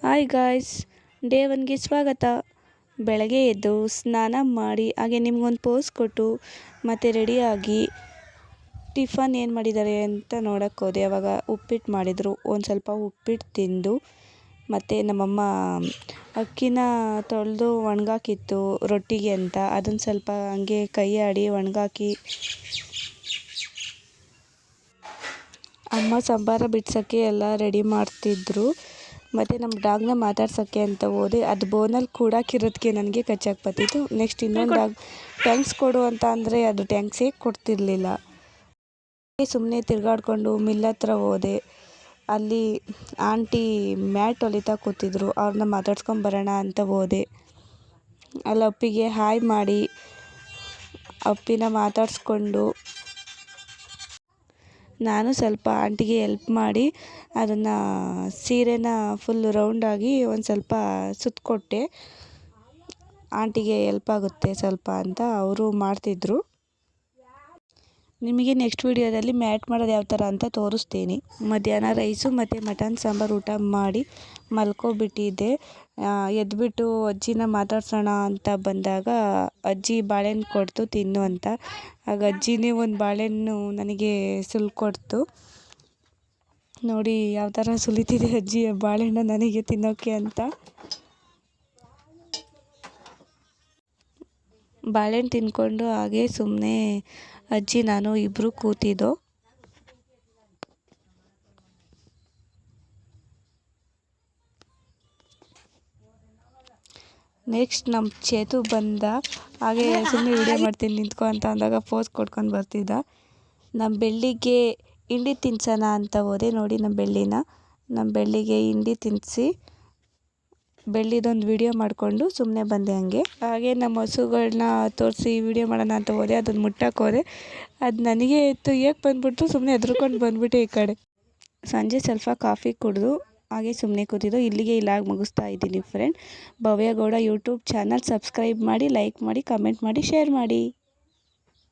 Hi guys, day ಒನ್ಗೆ ಸ್ವಾಗತ. ಬೆಳಗ್ಗೆ ಎದ್ದು ಸ್ನಾನ ಮಾಡಿ ಹಾಗೆ ನಿಮ್ಗೊಂದು ಪೋಸ್ ಕೊಟ್ಟು ಮತ್ತು ರೆಡಿಯಾಗಿ ಟಿಫನ್ ಏನು ಮಾಡಿದ್ದಾರೆ ಅಂತ ನೋಡೋಕ್ಕೆ ಹೋದೆ. ಆವಾಗ ಉಪ್ಪಿಟ್ಟು ಮಾಡಿದರು. ಒಂದು ಸ್ವಲ್ಪ ಉಪ್ಪಿಟ್ಟು ತಿಂದು ಮತ್ತು ನಮ್ಮಮ್ಮ ಅಕ್ಕಿನ ತೊಳೆದು ಒಣಗಾಕಿತ್ತು ರೊಟ್ಟಿಗೆ ಅಂತ, ಅದನ್ನು ಸ್ವಲ್ಪ ಹಂಗೆ ಕೈ ಆಡಿ ಒಣಗಾಕಿ ಅಮ್ಮ ಸಂಬಾರ ಬಿಡ್ಸೋಕ್ಕೆ ಎಲ್ಲ ರೆಡಿ ಮಾಡ್ತಿದ್ರು. ಮತ್ತು ನಮ್ಮ ಡಾಗ್ನ ಮಾತಾಡ್ಸೋಕ್ಕೆ ಅಂತ ಹೋದೆ. ಅದು ಬೋನಲ್ಲಿ ಕೂಡಾಕಿರೋದಕ್ಕೆ ನನಗೆ ಕಚ್ಚಾಗಿ ಬರ್ತಿತ್ತು. ನೆಕ್ಸ್ಟ್ ಇನ್ನೊಂದು ಡಾಗ್ ಟ್ಯಾಂಕ್ಸ್ ಕೊಡು ಅಂತ ಅಂದರೆ ಅದು ಟ್ಯಾಂಕ್ಸೇ ಕೊಡ್ತಿರ್ಲಿಲ್ಲ. ಸುಮ್ಮನೆ ತಿರುಗಾಡ್ಕೊಂಡು ಮಿಲ್ ಹತ್ರ ಹೋದೆ. ಅಲ್ಲಿ ಆಂಟಿ ಮ್ಯಾಟ್ ಹೊಲಿತಾ ಕೂತಿದ್ರು. ಅವ್ರನ್ನ ಮಾತಾಡ್ಸ್ಕೊಂಬರೋಣ ಅಂತ ಹೋದೆ. ಅಲ್ಲಿ ಅಪ್ಪಿಗೆ ಹಾಯ್ ಮಾಡಿ ಅಪ್ಪಿನ ಮಾತಾಡಿಸ್ಕೊಂಡು ನಾನು ಸ್ವಲ್ಪ ಆಂಟಿಗೆ ಎಲ್ಪ್ ಮಾಡಿ ಅದನ್ನು ಸೀರೆನ ಫುಲ್ ರೌಂಡಾಗಿ ಒಂದು ಸ್ವಲ್ಪ ಸುತ್ತಕೊಟ್ಟೆ. ಆಂಟಿಗೆ ಎಲ್ಪ್ ಆಗುತ್ತೆ ಸ್ವಲ್ಪ ಅಂತ ಅವರು ಮಾಡ್ತಿದ್ರು. ನಿಮಗೆ ನೆಕ್ಸ್ಟ್ ವಿಡಿಯೋದಲ್ಲಿ ಮ್ಯಾಟ್ ಮಾಡೋದು ಯಾವ ಥರ ಅಂತ ತೋರಿಸ್ತೀನಿ. ಮಧ್ಯಾಹ್ನ ರೈಸು ಮತ್ತು ಮಟನ್ ಸಾಂಬಾರು ಊಟ ಮಾಡಿ ಮಲ್ಕೊಬಿಟ್ಟಿದ್ದೆ. ಎದ್ಬಿಟ್ಟು ಅಜ್ಜಿನ ಮಾತಾಡ್ಸೋಣ ಅಂತ ಬಂದಾಗ ಅಜ್ಜಿ ಬಾಳೆಹಣ್ಣು ಕೊಡ್ತು ತಿನ್ನು ಅಂತ. ಆಗ ಅಜ್ಜಿನೇ ಒಂದು ಬಾಳೆಹಣ್ಣು ನನಗೆ ಸುಲ್ಕೊಡ್ತು. ನೋಡಿ ಯಾವ ಥರ ಸುಲಿತಿದೆ ಅಜ್ಜಿ ಬಾಳೆಹಣ್ಣು ನನಗೆ ತಿನ್ನೋಕ್ಕೆ ಅಂತ. ಬಾಳೆಹಣ್ಣು ತಿಂದ್ಕೊಂಡು ಹಾಗೆ ಸುಮ್ಮನೆ ಅಜ್ಜಿ ನಾನು ಇಬ್ಬರು ಕೂತಿದ್ದೋ. ನೆಕ್ಸ್ಟ್ ನಮ್ಮ ಚೇತು ಬಂದ. ಹಾಗೆ ಸುಮ್ಮನೆ ವಿಡಿಯೋ ಮಾಡ್ತೀನಿ ನಿಂತ್ಕೊ ಅಂತ ಅಂದಾಗ ಪೋಸ್ ಕೊಡ್ಕೊಂಡು ಬರ್ತಿದ್ದ. ನಮ್ಮ ಬೆಳ್ಳಿಗೆ ಹಿಂಡಿ ತಿನ್ಸೋಣ ಅಂತ ಹೋದೆ. ನೋಡಿ ನಮ್ಮ ಬೆಳ್ಳಿಗೆ ಹಿಂಡಿ ತಿನ್ನಿಸಿ ಬೆಳ್ಳಿದೊಂದು ವಿಡಿಯೋ ಮಾಡಿಕೊಂಡು ಸುಮ್ಮನೆ ಬಂದೆ ಹಂಗೆ. ಹಾಗೆ ನಮ್ಮ ಹಸುಗಳನ್ನ ತೋರಿಸಿ ವಿಡಿಯೋ ಮಾಡೋಣ ಅಂತ ಹೋದೆ. ಅದನ್ನು ಮುಟ್ಟಕ್ಕೆ ಹೋದೆ. ಅದು ನನಗೆ ತುಯ್ಯಕ್ಕೆ ಬಂದುಬಿಟ್ಟು ಸುಮ್ಮನೆ ಹೆದ್ರುಕೊಂಡು ಬಂದುಬಿಟ್ಟೆ ಈ ಕಡೆ. ಸಂಜೆ ಸ್ವಲ್ಪ ಕಾಫಿ ಕುಡಿದು ಹಾಗೆ ಸುಮ್ಮನೆ ಕೂತಿದ್ದು. ಇಲ್ಲಿಗೆ ಇಲ್ಲಾಗಿ ಮುಗಿಸ್ತಾ ಇದ್ದೀನಿ ಫ್ರೆಂಡ್. ಭವ್ಯ ಗೌಡ ಯೂಟ್ಯೂಬ್ ಚಾನಲ್ ಸಬ್ಸ್ಕ್ರೈಬ್ ಮಾಡಿ, ಲೈಕ್ ಮಾಡಿ, ಕಮೆಂಟ್ ಮಾಡಿ, ಶೇರ್ ಮಾಡಿ.